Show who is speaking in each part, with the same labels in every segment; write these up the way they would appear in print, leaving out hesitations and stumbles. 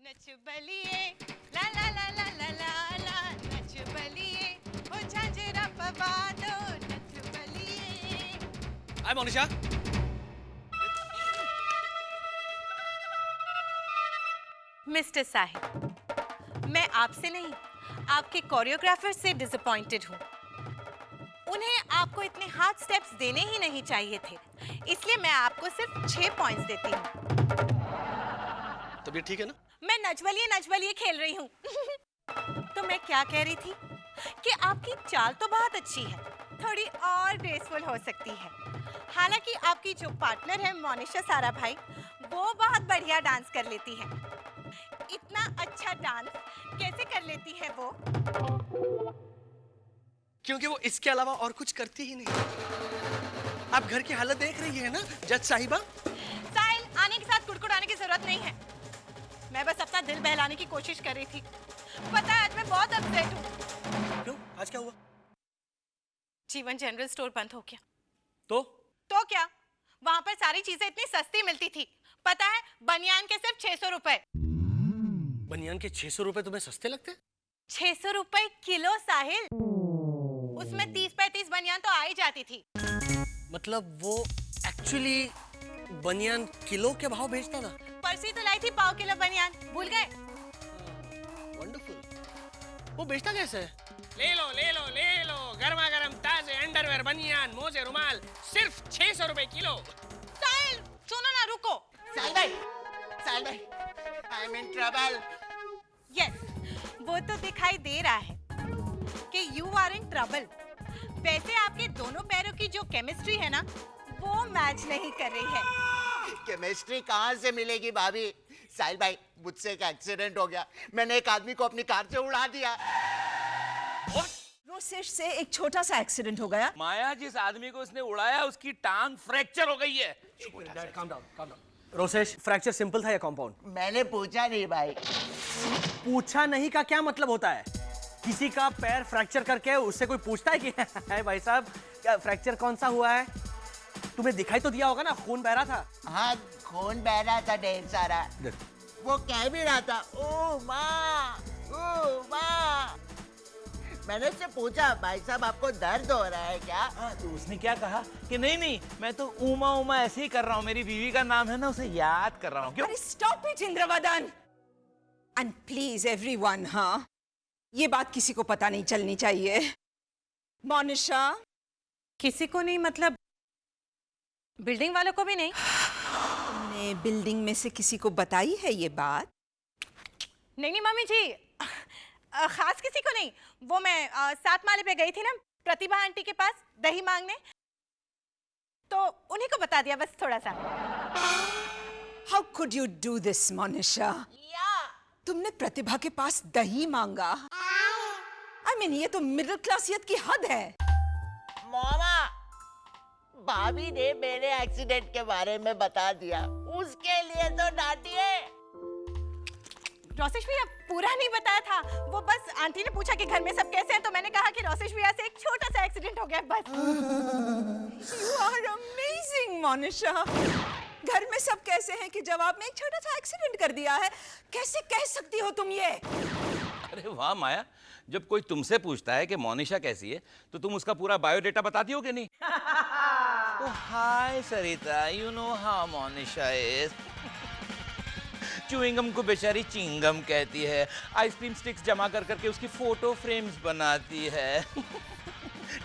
Speaker 1: नच बलिए ला ला ला ला ला ला ला नच बलिए ओ झांझरा पवादो नच बलिए।
Speaker 2: हाय Monisha.
Speaker 1: Mister Sahib, मैं आपसे नहीं आपके कोरियोग्राफर से डिसअपॉइंटेड हूँ। उन्हें आपको इतने हार्ड स्टेप्स देने ही नहीं चाहिए थे, इसलिए मैं आपको सिर्फ 6 पॉइंट्स देती हूँ।
Speaker 2: तबीयत ठीक है ना?
Speaker 1: मैं नचबलिए खेल रही हूँ। तो मैं क्या कह रही थी कि आपकी चाल तो बहुत अच्छी है, थोड़ी और ग्रेसफुल हो सकती है। हालांकि आपकी जो पार्टनर है मोनिशा साराभाई, वो बहुत बढ़िया डांस कर लेती है। इतना अच्छा डांस कैसे कर लेती है वो?
Speaker 2: क्योंकि वो इसके अलावा और कुछ करती ही नहीं। आप घर की हालत देख रही है ना जज साहिबा?
Speaker 1: साहिल, आने के साथ कुड़कुड़ाने की जरूरत नहीं है। मैं बस अपना दिल बहलाने की कोशिश कर रही थी। पता है आज मैं बहुत अपसेट हूँ।
Speaker 2: क्यों? आज क्या हुआ?
Speaker 1: जीवन जनरल स्टोर बंद हो गया।
Speaker 2: तो
Speaker 1: क्या? वहाँ पर सारी चीजें इतनी सस्ती मिलती थी। पता है बनियान के सिर्फ 600 रुपए।
Speaker 2: बनियान के 600 रुपए तुम्हें सस्ते लगते?
Speaker 1: 600 रुपए किलो साहिल। उसमें 30-35 बनियान तो आ ही जाती थी।
Speaker 2: मतलब वो एक्चुअली बनियान किलो के भाव बेचता था?
Speaker 1: परसी तो लाई थी पाव किलो बनियान, भूल गए?
Speaker 2: वंडरफुल। वो बेचता कैसे है?
Speaker 3: ले लो गर्मा गर्म ताजे अंडरवेयर बनियान मोजे रुमाल सिर्फ 600 रुपए किलो।
Speaker 1: साहिल सुनो ना, रुको।
Speaker 4: साहिल भाई, I am in trouble.
Speaker 1: Yes, वो तो दिखाई दे रहा है कि यू आर इन ट्रबल। वैसे आपके दोनों पैरों की जो केमिस्ट्री है ना, वो मैच नहीं कर रही है।
Speaker 4: केमिस्ट्री कहाँ से मिलेगी भाभी? साहिल भाई, मुझसे एक एक्सीडेंट हो गया। मैंने एक आदमी को अपनी कार से उड़ा दिया।
Speaker 5: रोसेश से एक छोटा सा एक्सीडेंट हो गया।
Speaker 6: माया, जिस आदमी को उसने उड़ाया उसकी टांग फ्रैक्चर हो गई है।
Speaker 2: calm down. Rosesh, fracture simple था या कॉम्पाउंड?
Speaker 4: मैंने पूछा नहीं भाई।
Speaker 2: पूछा नहीं का क्या मतलब होता है? किसी का पैर फ्रैक्चर करके उससे कोई पूछता है कि है भाई साहब क्या फ्रैक्चर कौन सा हुआ है? तुम्हें दिखाई तो दिया होगा ना, खून बह रहा था।
Speaker 4: हाँ, खून बह रहा था ढेर सारा। वो कह भी रहा था ओ माँ। मैंने उससे पूछा भाई साहब आपको दर्द हो रहा है क्या?
Speaker 6: तो उसने क्या कहा कि नहीं मैं तो उमा ऐसे ही कर रहा हूँ, मेरी बीवी का नाम है ना, उसे याद कर रहा हूँ। क्यों?
Speaker 5: अरे stop it Indravadan, and please everyone, हाँ ये बात किसी को पता नहीं चलनी चाहिए। मोनिशा,
Speaker 1: किसी को नहीं मतलब बिल्डिंग वालों को भी नहीं?
Speaker 5: तुमने बिल्डिंग में से किसी को बताई है ये बात?
Speaker 1: नहीं मम्मी जी, खास किसी को नहीं। वो मैं 7 माले पे गई थी ना प्रतिभा आंटी के पास दही मांगने, तो उन्हीं को बता दिया बस थोड़ा सा।
Speaker 5: How could you do this Monisha? तुमने प्रतिभा के पास दही मांगा? आई मीन ये तो मिडिल क्लासियत की हद है।
Speaker 4: मामा, भाभी ने मेरे एक्सीडेंट के बारे में बता दिया, उसके लिए तो डांटिए।
Speaker 1: रोसेश भैया पूरा नहीं बताया था, वो बस आंटी ने पूछा कि घर में सब कैसे हैं, तो मैंने कहा कि रोसेश भैया से एक छोटा सा एक्सीडेंट हो गया बस।
Speaker 5: You are amazing, Monisha. घर में सब कैसे हैं कि जवाब में एक छोटा सा एक्सीडेंट कर दिया है? कैसे कह सकती हो तुम ये?
Speaker 6: अरे वाह माया, जब कोई तुमसे पूछता है कि मोनिशा कैसी है तो तुम उसका पूरा बायोडेटा बताती हो कि नहीं? तो hi Sarita, you know how Monisha is. Chewing gum को बेचारी चिंगम कहती है, आइसक्रीम स्टिक्स जमा कर करके उसकी फोटो फ्रेम्स बनाती है,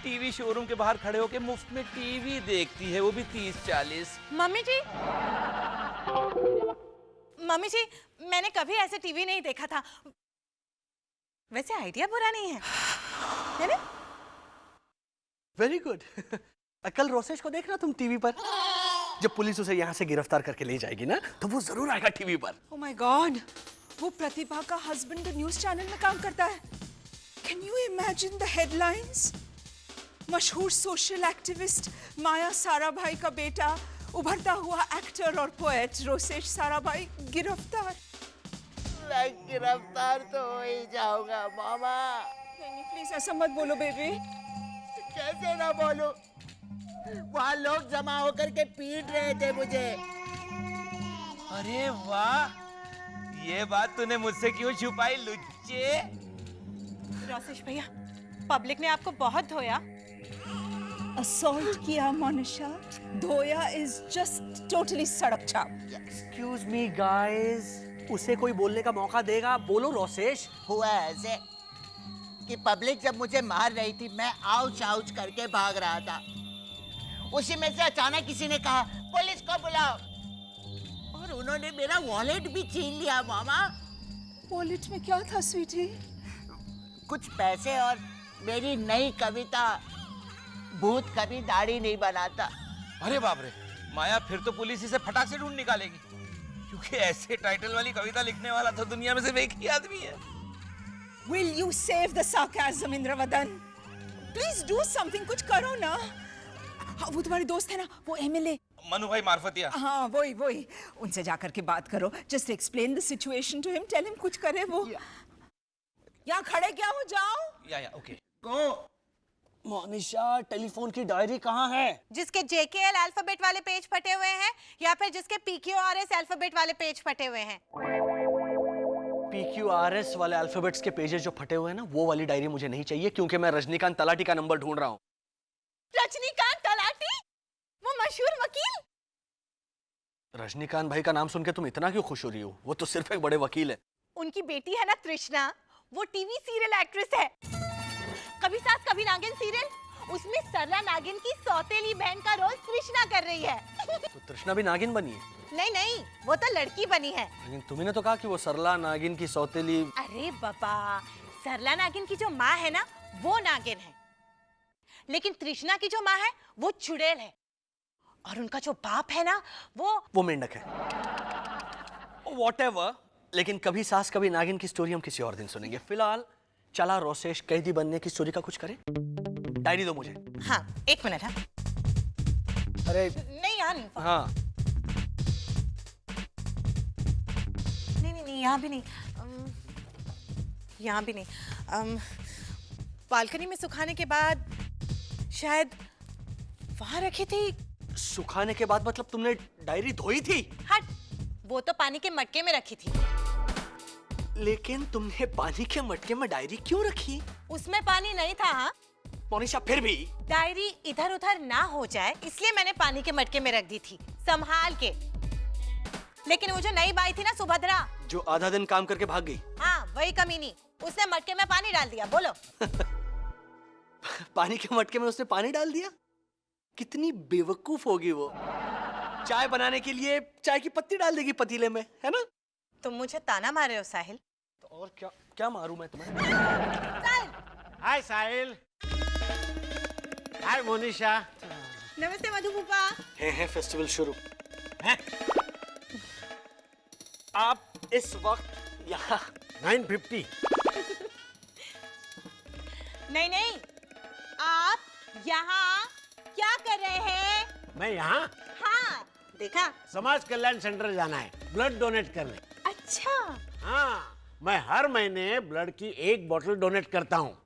Speaker 6: टीवी शोरूम के बाहर खड़े होके मुफ्त में टीवी देखती है, वो भी 30-40।
Speaker 1: मम्मी जी मैंने कभी ऐसे टीवी नहीं देखा था। वैसे आइडिया बुरा नहीं है ना?
Speaker 2: Very good. कल रोसेश को देखना तुम टीवी पर। जब पुलिस उसे यहाँ से गिरफ्तार करके ले जाएगी ना, तो वो जरूर आएगा टीवी पर।
Speaker 5: Oh my God, वो प्रतिभा का हस्बैंड न्यूज चैनल में काम करता है। Can you imagine the headlines? मशहूर सोशल एक्टिविस्ट माया साराभाई का बेटा, उभरता हुआ एक्टर और पोएट रोसेश साराभाई गिरफ्तार।
Speaker 4: मैं गिरफ्तार तो हो ही जाऊंगा मामा।
Speaker 5: नहीं प्लीज ऐसा मत बोलो बेबी।
Speaker 4: कैसे ना बोलूं? वहाँ लोग जमा होकर के पीट रहे थे मुझे।
Speaker 6: अरे वाह, ये बात तूने मुझसे क्यों छुपाई लुच्चे?
Speaker 1: रोसेश भैया, पब्लिक ने आपको बहुत धोया।
Speaker 5: असॉल्ट किया मोनिशा, धोया इज जस्ट टोटली सड़क छाप।
Speaker 2: एक्सक्यूज मी गाइस, उसे कोई बोलने का मौका देगा? बोलो रोसेश।
Speaker 4: हुआ ऐसे कि पब्लिक जब मुझे मार रही थी, मैं आउच आउच करके भाग रहा था। उसी में से अचानक किसी ने कहा पुलिस को बुलाओ, और उन्होंने मेरा वॉलेट भी छीन लिया मामा।
Speaker 5: वॉलेट में क्या था स्वीटी?
Speaker 4: कुछ पैसे और मेरी नई कविता, भूत कभी दाढ़ी नहीं बनाता।
Speaker 6: अरे बाप रे, माया फिर तो पुलिस इसे फटाक से ढूंढ निकालेगी, क्योंकि ऐसे टाइटल वाली कविता लिखने वाला तो दुनिया में सिर्फ एक ही आदमी है।
Speaker 5: Will you save the sarcasm, Indravadan? Please do something, कुछ करो ना। हाँ, वो तुम्हारे दोस्त है ना, वो एमएलए।
Speaker 6: मनु भाई मार्फतिया।
Speaker 5: हाँ, वही उनसे जाकर के बात करो। Just explain the situation to him, tell him कुछ करे वो। यहाँ खड़े क्या हो, जाओ।
Speaker 6: या ओके।
Speaker 4: गो।
Speaker 2: मोनिशा, टेलीफोन की डायरी कहाँ है?
Speaker 1: जिसके JKL अल्फाबेट वाले पेज फटे हुए हैं या फिर जिसके PQRS अल्फाबेट वाले पेज फटे हुए हैं?
Speaker 2: PQRS वाले अल्फाबेट्स के पेजेस जो फटे हुए हैं ना, वो वाली डायरी मुझे नहीं चाहिए, क्योंकि मैं रजनीकांत तलाटी का नंबर ढूंढ रहा हूँ।
Speaker 1: रजनीकांत तलाटी? वो मशहूर वकील?
Speaker 2: रजनीकांत भाई का नाम सुन के तुम इतना क्यों खुश हो रही हो? वो तो सिर्फ एक बड़े वकील है।
Speaker 1: उनकी बेटी है ना तृष्णा, वो टीवी सीरियल एक्ट्रेस है। कभी सास कभी नागिन सीरियल, उसमें सरला नागिन की सौतेली बहन का रोल तृष्णा कर रही है।
Speaker 2: तो तृष्णा भी नागिन बनी है?
Speaker 1: नहीं, वो तो लड़की बनी है।
Speaker 2: लेकिन तुम्ही ने तो कहा कि वो सरला नागिन की सौतेली।
Speaker 1: अरे बाबा, सरला नागिन की जो माँ है ना, वो नागिन है, लेकिन तृष्णा की जो माँ है वो चुड़ैल है, और उनका जो बाप है ना, वो मेंढक है।
Speaker 2: Whatever, लेकिन कभी सास कभी नागिन की स्टोरी हम किसी और दिन सुनेंगे। फिलहाल चला रोसेश कैदी बनने की स्टोरी का कुछ करे। डायरी दो मुझे।
Speaker 1: हाँ, एक मिनट। हाँ,
Speaker 2: अरे
Speaker 1: नहीं यहाँ नहीं।
Speaker 2: हाँ,
Speaker 1: नहीं, यहाँ भी नहीं, यहाँ भी नहीं। बालकनी में सुखाने के बाद शायद वहां रखी थी।
Speaker 2: सुखाने के बाद मतलब तुमने डायरी धोई थी?
Speaker 1: हट, वो तो पानी के मटके में रखी थी।
Speaker 2: लेकिन तुमने पानी के मटके में डायरी क्यों रखी?
Speaker 1: उसमें पानी नहीं था। हाँ,
Speaker 2: मोनिशा, फिर भी
Speaker 1: डायरी इधर उधर ना हो जाए इसलिए मैंने पानी के मटके में रख दी थी, संभाल के। लेकिन वो जो नई बाई थी ना, सुभद्रा,
Speaker 2: जो आधा दिन काम करके भाग गई।
Speaker 1: हाँ, वही कमीनी, उसने मटके में पानी डाल दिया। बोलो।
Speaker 2: पानी के मटके में उसने पानी डाल दिया? कितनी बेवकूफ होगी वो। चाय बनाने के लिए चाय की पत्ती डाल देगी पतीले में, है ना?
Speaker 1: तुम मुझे ताना मार रहे हो साहिल?
Speaker 2: तो और क्या मारूं मैं तुम्हें?
Speaker 3: हाय साहिल। हाय मोनिशा।
Speaker 1: नमस्ते मधु पुपा।
Speaker 2: है फेस्टिवल शुरू है। आप इस वक्त यहाँ
Speaker 3: 9:50।
Speaker 1: नहीं, आप यहाँ क्या कर रहे हैं?
Speaker 3: मैं यहाँ
Speaker 1: हाँ, देखा।
Speaker 3: समाज कल्याण सेंटर जाना है, ब्लड डोनेट करने।
Speaker 1: अच्छा।
Speaker 3: हाँ, मैं हर महीने ब्लड की 1 बोतल डोनेट करता हूँ।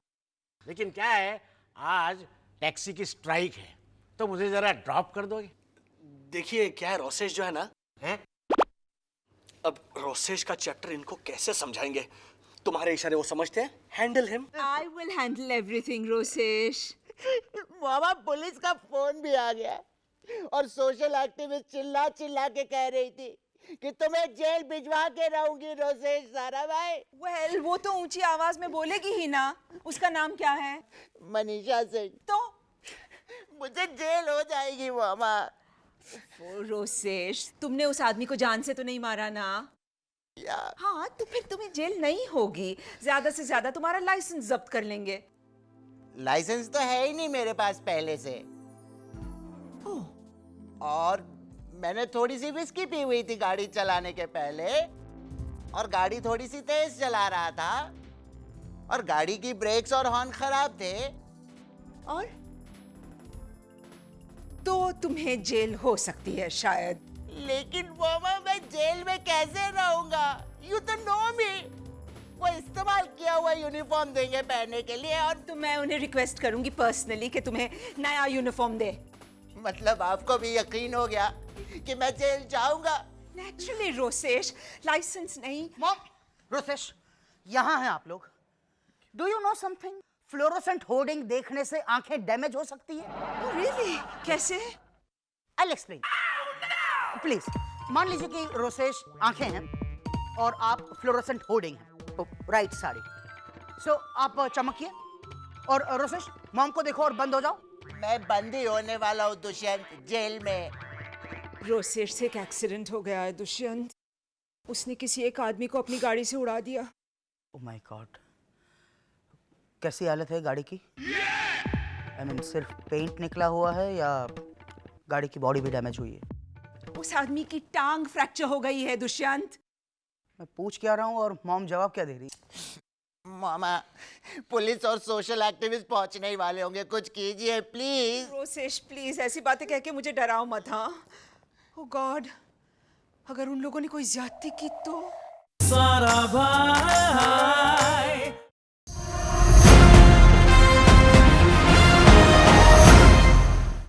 Speaker 3: लेकिन क्या है, आज टैक्सी की स्ट्राइक है, तो मुझे जरा ड्रॉप कर दोगे?
Speaker 2: देखिए, क्या है, रोसेश जो है ना,
Speaker 3: हैं?
Speaker 2: अब रोसेश का चैप्टर इनको कैसे समझाएंगे? तुम्हारे इशारे वो समझते हैं। Handle him.
Speaker 5: I will handle everything, Rosesh.
Speaker 4: Mama, police का फोन भी आ गया, और सोशल एक्टिविस्ट चिल्ला चिल्ला के कह रही थी कि तुम्हें जेल भिजवा के रहूंगी रोसेश साराभाई।
Speaker 5: Well, वो तो ऊंची आवाज में बोलेगी ही ना। उसका नाम क्या है?
Speaker 4: मनीषा सिंह।
Speaker 5: तो
Speaker 4: मुझे जेल हो जाएगी मामा।
Speaker 5: ओ रोसेश, तुमने उस आदमी को जान से तो नहीं मारा ना? हाँ, तो फिर तुम्हें जेल नहीं होगी, ज्यादा से ज्यादा तुम्हारा लाइसेंस जब्त कर लेंगे।
Speaker 4: लाइसेंस तो है ही नहीं मेरे पास पहले से। और मैंने थोड़ी सी विस्की पी हुई थी गाड़ी चलाने के पहले, और गाड़ी थोड़ी सी तेज चला रहा था, और गाड़ी की ब्रेक्स और हॉर्न खराब थे।
Speaker 5: और तो तुम्हें जेल हो सकती है शायद।
Speaker 4: लेकिन मामा, मैं जेल में कैसे रहूंगा? यू तो नो मी। वो इस्तेमाल किया हुआ यूनिफॉर्म देंगे पहनने के लिए, और
Speaker 5: तो मैं उन्हें रिक्वेस्ट करूंगी पर्सनली कि तुम्हें नया यूनिफॉर्म दे।
Speaker 4: मतलब आपको भी यकीन हो गया कि मैं जेल जाऊंगा?
Speaker 5: Naturally, रोसेश, लाइसेंस नहीं।
Speaker 7: मॉम, रोसेश, यहाँ हैं आप लोग। Do you know something? Fluorescent hoarding देखने से आंखें डैमेज हो सकती है।
Speaker 5: Oh, really? कैसे?
Speaker 7: I'll explain. प्लीज, मान लीजिए कि रोसेश आंखें हैं और आप फ्लोरोसेंट होर्डिंग हैं, राइट साड़ी। सो आप चमकिए और रोसेश मॉम को देखो और बंद हो जाओ।
Speaker 4: मैं बंदी होने वाला हूँ दुष्यंत, जेल में।
Speaker 5: रोसेश से एक एक्सीडेंट हो गया है दुष्यंत। उसने किसी एक आदमी को अपनी गाड़ी से उड़ा दिया।
Speaker 7: ओह माय गॉड, कैसी हालत है गाड़ी की? I mean, सिर्फ पेंट निकला हुआ है या गाड़ी की बॉडी भी डैमेज हुई है?
Speaker 5: उस आदमी की टांग फ्रैक्चर हो गई है दुष्यंत।
Speaker 7: मैं पूछ क्या रहा हूँ और मॉम जवाब क्या दे रही है?
Speaker 4: मामा, पुलिस और सोशल एक्टिविस्ट पहुंचने ही वाले होंगे, कुछ कीजिए प्लीज।
Speaker 5: रोसेश प्लीज ऐसी बातें कह के मुझे डराओ मत। हाँ, ओह गॉड, अगर उन लोगों ने कोई ज्यादती की तो।
Speaker 2: सारा